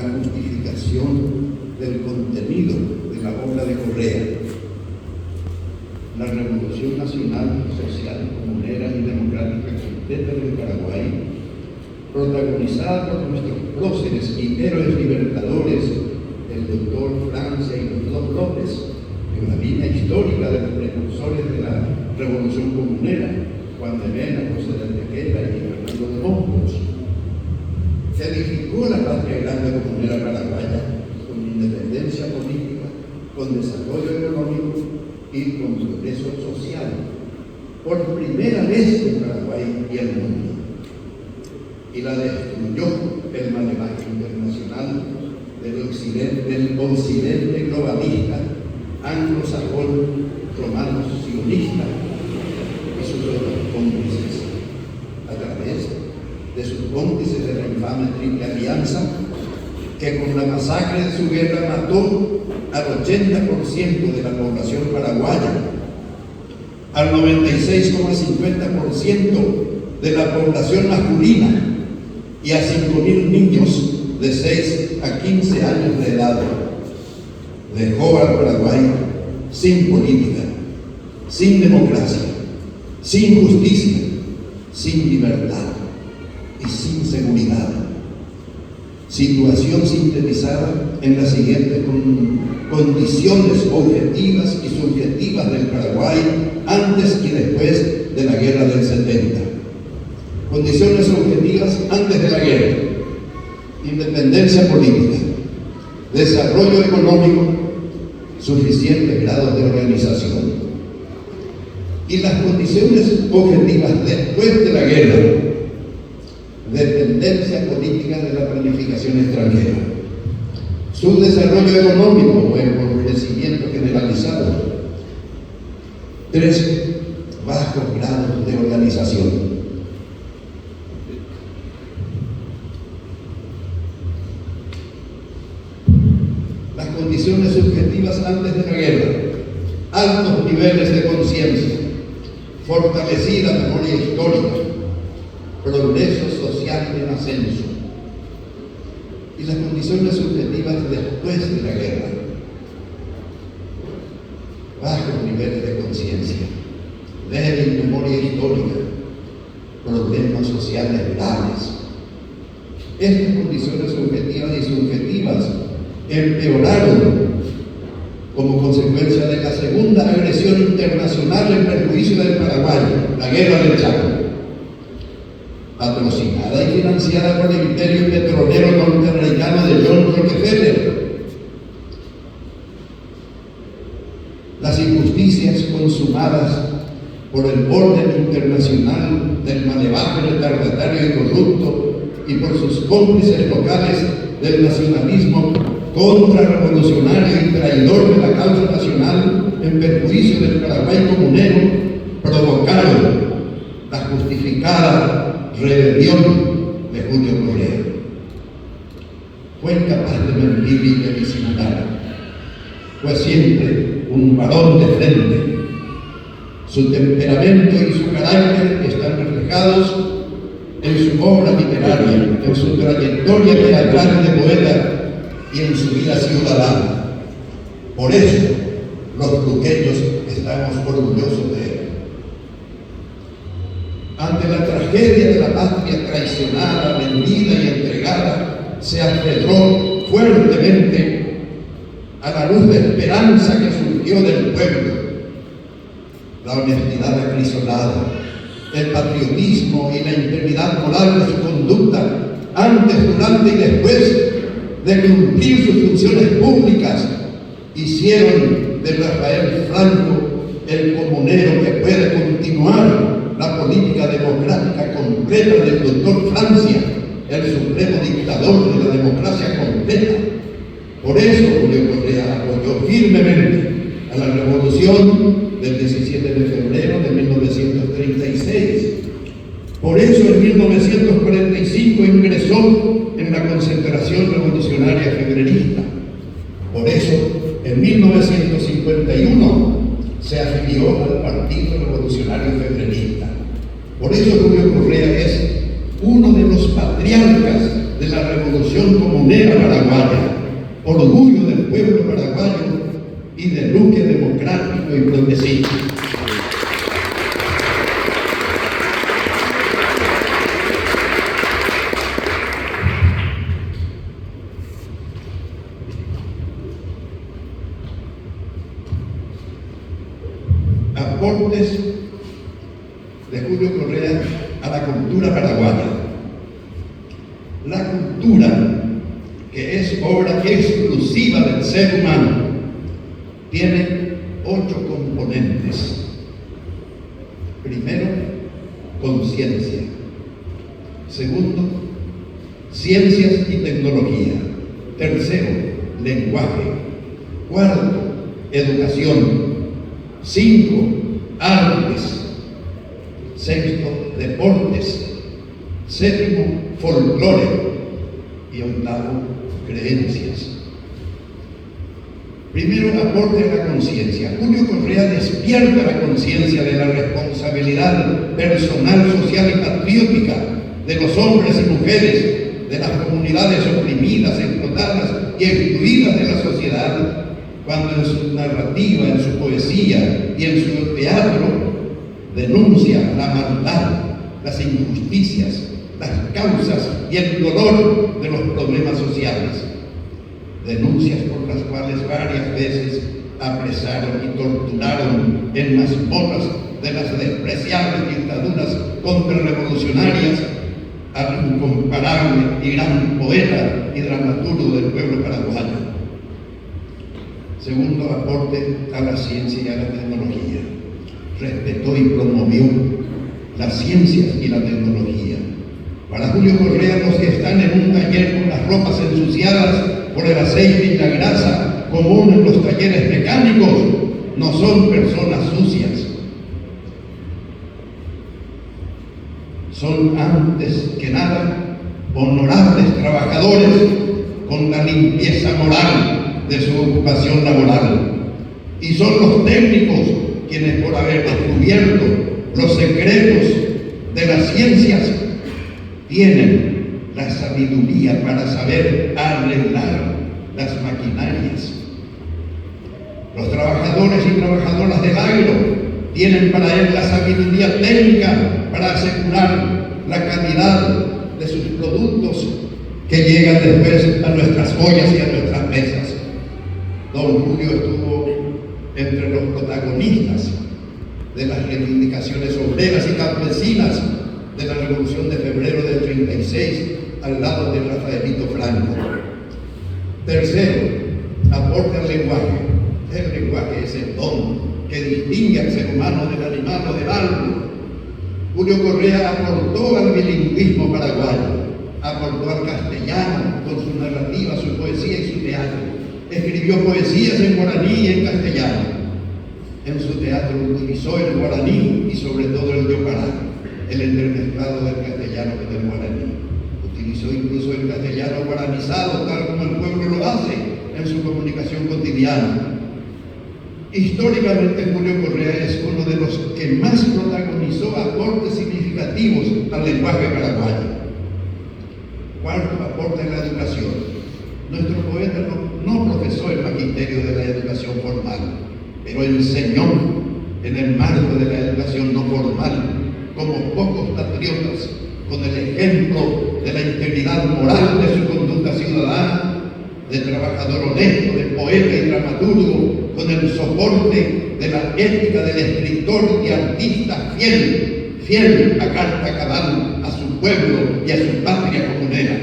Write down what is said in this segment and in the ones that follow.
justificación del contenido de la obra de Correa. La Revolución Nacional, Social, Comunera y Democrática completa del Paraguay, protagonizada por nuestros próceres y héroes libertadores, el doctor Francia y los dos López, en la línea histórica de los precursores de la Revolución Comunera, Juan de Mena, José de Antequera y Fernando de Mompos, se edificó la patria grande comunera paraguaya con independencia política, con desarrollo económico y con progreso social, por primera vez en Paraguay y el mundo. Y la destruyó el malevaje internacional del occidente globalista, anglosajón, romano, sionista y sus otros cómplices, a través de sus cómplices de la infame Triple Alianza, que con la masacre de su guerra mató al 80% de la población paraguaya, al 96,50% de la población masculina y a 5.000 niños de 6 a 15 años de edad. Dejó al Paraguay sin política, sin democracia, sin justicia, sin libertad y sin seguridad. Situación sintetizada en las siguientes condiciones objetivas y subjetivas del Paraguay antes y después de la guerra del 70. Condiciones objetivas antes de la guerra: independencia política, desarrollo económico, suficientes grados de organización. Y las condiciones objetivas después de la guerra: dependencia política de la planificación extranjera, subdesarrollo económico o empobrecimiento generalizado, 3 bajos grados de organización. Las condiciones subjetivas antes de la guerra: altos niveles de conciencia, fortalecida memoria histórica, progreso social en ascenso. Y las condiciones subjetivas después de la guerra: bajos niveles de conciencia, débil memoria histórica, problemas sociales graves. Estas condiciones objetivas y subjetivas empeoraron como consecuencia de la segunda agresión internacional en perjuicio del Paraguay, la Guerra del Chaco, patrocinada y financiada por el imperio petrolero norteamericano de John Rockefeller. Las injusticias consumadas por el orden internacional del malevaje retardatario y corrupto y por sus cómplices locales del nacionalismo contrarrevolucionario y traidor de la causa nacional en perjuicio del Paraguay comunero provocaron la justificada rebelión de Julio Correa. Fue incapaz de mentir y de disimular. Fue siempre un varón de frente. Su temperamento y su carácter están reflejados en su obra literaria, en su trayectoria teatral de poeta y en su vida ciudadana. Por eso, los luqueños estamos orgullosos de él. Ante la tragedia de la patria traicionada, vendida y entregada, se aferró fuertemente a la luz de esperanza que surgió del pueblo. La honestidad acrisolada, el patriotismo y la integridad moral de su conducta, antes, durante y después de cumplir sus funciones públicas, hicieron de Rafael Franco el comunero que puede continuar la política democrática completa del doctor Francia, el supremo dictador de la democracia completa. Por eso Julio Correa apoyó firmemente a la revolución del 17 de febrero de 1936. Por eso en 1945 ingresó en la concentración revolucionaria febrerista. Por eso en 1951 se afilió al Partido Revolucionario Febrerista. Por eso Julio Correa es uno de los patriarcas de la Revolución Comunera Paraguaya, orgullo del pueblo paraguayo y del luque democrático y progresista. Aportes de Julio Correa a la cultura paraguaya. La cultura, que es obra exclusiva del ser humano, tiene 8 componentes. Primero, conciencia. Segundo, ciencias y tecnología. Tercero, lenguaje. Cuarto, educación. 5, artes. Sexto, deportes. Séptimo, folclore. Y octavo, creencias. Primero, aporte a la conciencia. Julio Correa despierta la conciencia de la responsabilidad personal, social y patriótica de los hombres y mujeres de las comunidades oprimidas, explotadas y excluidas de la sociedad, cuando en su narrativa, en su poesía y en su teatro denuncia la maldad, las injusticias, las causas y el dolor de los problemas sociales. Denuncias por las cuales varias veces apresaron y torturaron en mazmorras de las despreciables dictaduras contrarrevolucionarias al incomparable y gran poeta y dramaturgo del pueblo paraguayo. Segundo, aporte a la ciencia y a la tecnología. Respetó y promovió las ciencias y la tecnología. Para Julio Correa, los que están en un taller con las ropas ensuciadas por el aceite y la grasa común en los talleres mecánicos no son personas sucias. Son antes que nada honorables trabajadores con la limpieza moral de su ocupación laboral. Y son los técnicos quienes, por haber descubierto los secretos de las ciencias, tienen la sabiduría para saber arreglar las maquinarias. Los trabajadores y trabajadoras del agro tienen para él la sabiduría técnica para asegurar la calidad de sus productos que llegan después a nuestras ollas y a nuestras mesas. Don Julio estuvo entre los protagonistas de las reivindicaciones obreras y campesinas de la Revolución de Febrero del 36, al lado de Rafaelito Franco. Tercero, aporte al lenguaje. El lenguaje es el don que distingue al ser humano del animal o del árbol. Julio Correa aportó al bilingüismo paraguayo, aportó al castellano con su narrativa, su poesía y su teatro. Escribió poesías en guaraní y en castellano. En su teatro utilizó el guaraní y sobre todo el yopará, el entremezclado del castellano con el guaraní. Utilizó incluso el castellano guaranizado, tal como el pueblo lo hace en su comunicación cotidiana. Históricamente, Julio Correa es uno de los que más protagonizó aportes significativos al lenguaje paraguayo. Cuarto, aporte en la educación. Nuestro poeta no profesó el magisterio de la educación formal, pero enseñó en el marco de la educación no formal, como pocos patriotas, con el ejemplo de la integridad moral de su conducta ciudadana, de trabajador honesto, de poeta y dramaturgo, con el soporte de la ética del escritor y artista fiel a carta cabal a su pueblo y a su patria comunera.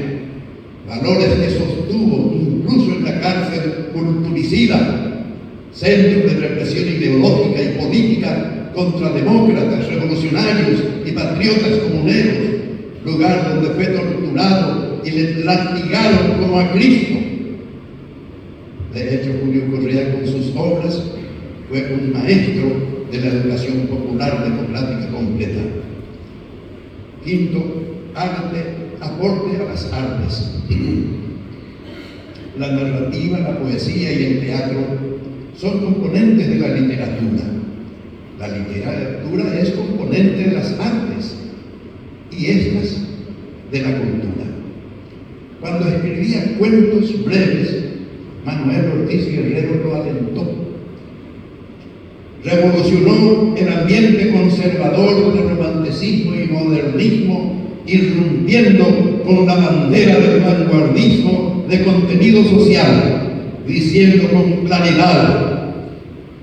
Valores que sostuvo incluso en la cárcel culturicida, centro de represión ideológica y política contra demócratas, revolucionarios y patriotas comuneros, lugar donde fue torturado y le latigaron como a Cristo. De hecho, Julio Correa con sus obras fue un maestro de la educación popular democrática completa. Quinto, aporte a las artes. La narrativa, la poesía y el teatro son componentes de la literatura. La literatura es componente de las artes y estas de la cultura. Cuando escribía cuentos breves, Manuel Ortiz Guerrero lo alentó. Revolucionó el ambiente conservador de romanticismo y modernismo, irrumpiendo con la bandera del vanguardismo de contenido social, diciendo con claridad: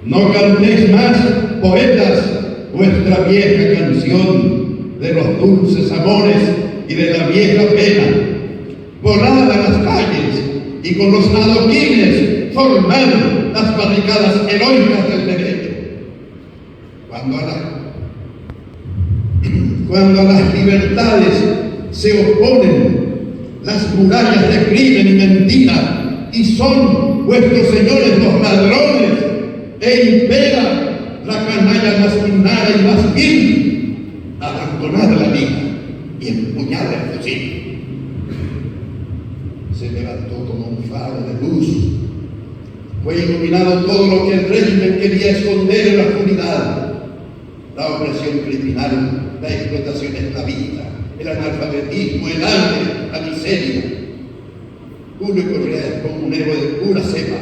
no cantéis más, poetas, vuestra vieja canción de los dulces amores y de la vieja pena. Volad a las calles y con los adoquines formad las barricadas heroicas del derecho. Cuando a las libertades se oponen las murallas de crimen y mentira, y son vuestros señores los ladrones, e impera la canalla más minada y más vil, abandonad la liga y empuñad el fusil. Se levantó como un faro de luz. Fue iluminado todo lo que el régimen quería esconder en la oscuridad: la opresión criminal, la explotación esclavista, el analfabetismo, el hambre, la miseria. Julio Correa es como un héroe de pura cepa,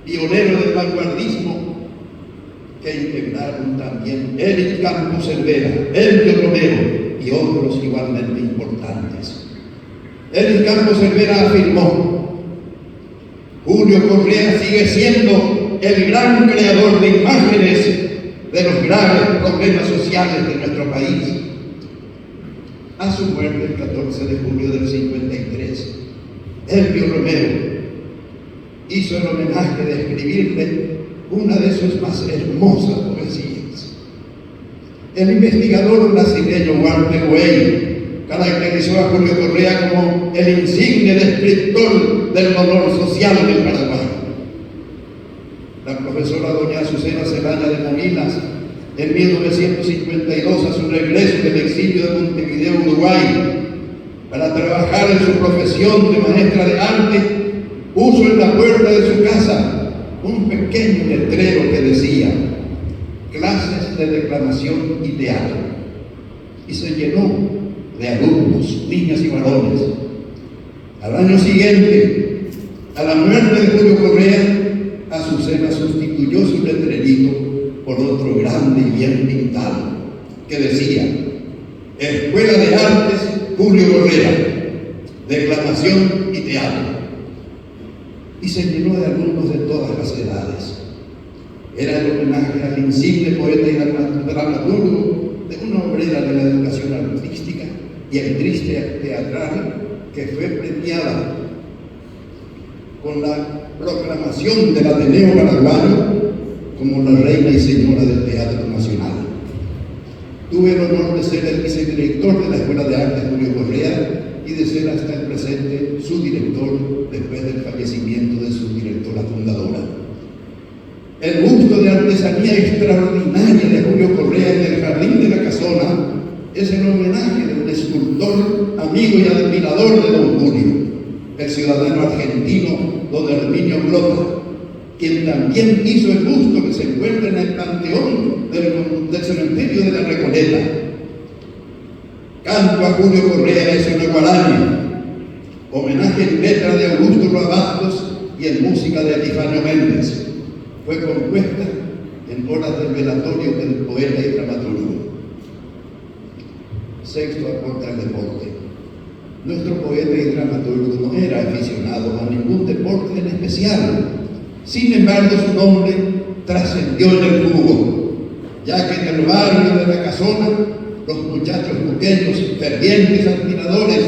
pionero del vanguardismo, que integraron también Eric Campos Cervera, Elvio Romero y otros igualmente importantes. Eric Campos Cervera afirmó: Julio Correa sigue siendo el gran creador de imágenes de los graves problemas sociales de nuestro país. A su muerte el 14 de julio del 53, Elvio Romero hizo el homenaje de escribirle una de sus más hermosas poesías. El investigador brasileño Walter Weil caracterizó a Julio Correa como el insigne descriptor del dolor social del Paraguay. La profesora doña Azucena Celaya de Molinas, en 1952, a su regreso del exilio de Montevideo, Uruguay, para trabajar en su profesión de maestra de arte, puso en la puerta de su casa un pequeño letrero que decía: clases de declamación y teatro, y se llenó de alumnos, niñas y varones. Al año siguiente, a la muerte de Julio Correa, Azucena sustituyó su letrerito por otro grande y bien pintado, que decía: Escuela de Artes Julio Correa, declamación y teatro. Y se llenó de alumnos de todas las edades. Era el homenaje al insigne poeta y dramaturgo de una obrera de la educación artística y actriz teatral que fue premiada con la proclamación del Ateneo Paraguayo como la reina y señora del Teatro Nacional. Tuve el honor de ser el vicedirector de la Escuela de Arte Julio Correa y de ser hasta el presente su director después del fallecimiento de su directora fundadora. El busto de artesanía extraordinaria de Julio Correa en el Jardín de la Casona es el homenaje de un escultor, amigo y admirador de don Julio, el ciudadano argentino don Herminio Blota, quien también hizo el busto que se encuentra en el panteón del cementerio de la Recoleta. Canto a Julio Correa es una guaraña, homenaje en letra de Augusto Roabastos y en música de Epifanio Méndez. Fue compuesta en horas del velatorio del poeta y dramaturgo. Sexto aporte al deporte. Nuestro poeta y dramaturgo no era aficionado a ningún deporte en especial. Sin embargo, su nombre trascendió en el fútbol, ya que en el barrio de la Casona, los muchachos pequeños, fervientes admiradores,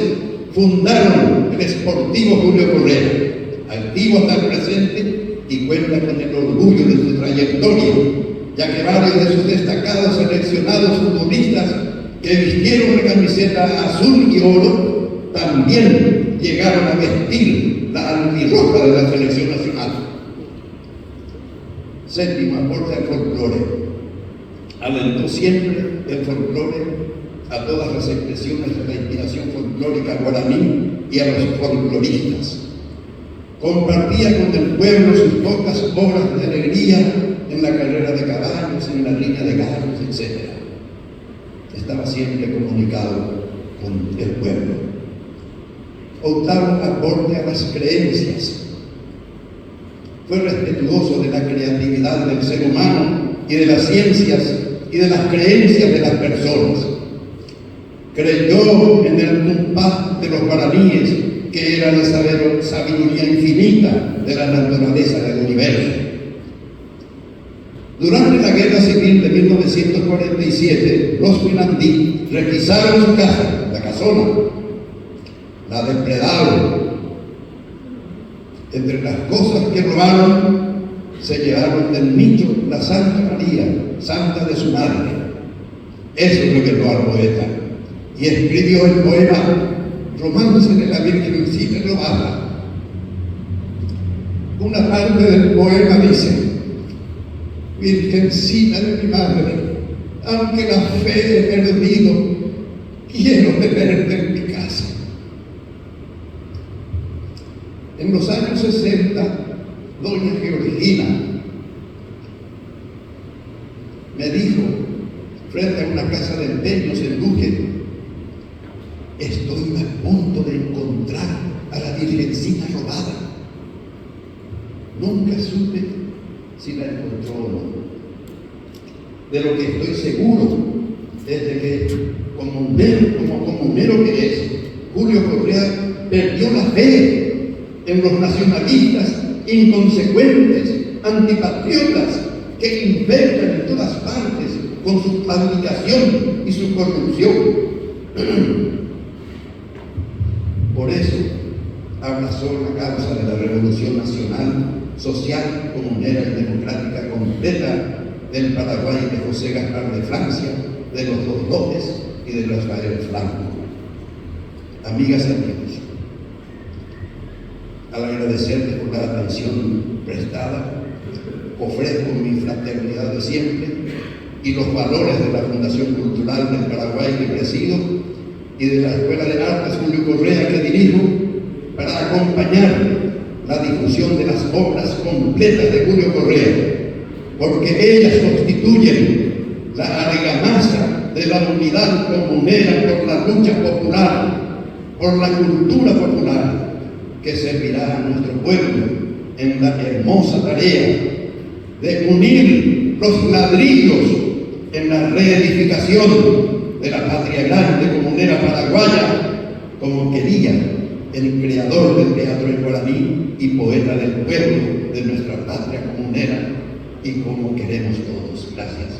fundaron el Sportivo Julio Correa, activo hasta el presente y cuenta con el orgullo de su trayectoria, ya que varios de sus destacados seleccionados futbolistas que vistieron la camiseta azul y oro también llegaron a vestir la albirroja de la selección nacional. Séptimo aporte al folclore. Alentó siempre el folclore a todas las expresiones de la inspiración folclórica guaraní y a los folcloristas. Compartía con el pueblo sus pocas obras de alegría en la carrera de caballos, en la riña de gallos, etc. Estaba siempre comunicado con el pueblo. Octavo aporte a las creencias. Fue respetuoso de la creatividad del ser humano y de las ciencias y de las creencias de las personas. Creyó en el Tupac de los guaraníes, que era la sabiduría infinita de la naturaleza del universo. Durante la Guerra Civil de 1947, los Pinandí requisaron su casa, la casona, la depredaron. Entre las cosas que robaron, se llevaron del nicho la Santa María, santa de su madre. Eso reveló al poeta, y escribió el poema Romance de la Virgencita Robada. Una parte del poema dice: Virgencita de mi madre, aunque la fe he perdido, quiero tenerte en mi casa. En los años 60, doña Georgina me dijo, frente a una casa de empeños en Duque: estoy a punto de encontrar a la Virgencita robada. Nunca supe si la encontró o no. De lo que estoy seguro es de que, como comunero que es, Julio Correa perdió la fe en los nacionalistas inconsecuentes, antipatriotas, que inventan en todas partes con su fabricación y su corrupción. Por eso abrazó la causa de la Revolución Nacional, Social, Comunera y Democrática completa del Paraguay de José Gaspar de Francia, de los dos López y de Rafael Franco. Amigas y amigos, al agradecerte por la atención prestada, ofrezco mi fraternidad de siempre y los valores de la Fundación Cultural del Paraguay que presido y de la Escuela de Artes Julio Correa que dirijo, para acompañar la difusión de las obras completas de Julio Correa, porque ellas constituyen la argamasa de la unidad comunera por la lucha popular, por la cultura popular, que servirá a nuestro pueblo en la hermosa tarea de unir los ladrillos en la reedificación de la patria grande comunera paraguaya, como quería el creador del teatro en guaraní y poeta del pueblo de nuestra patria comunera, y como queremos todos. Gracias.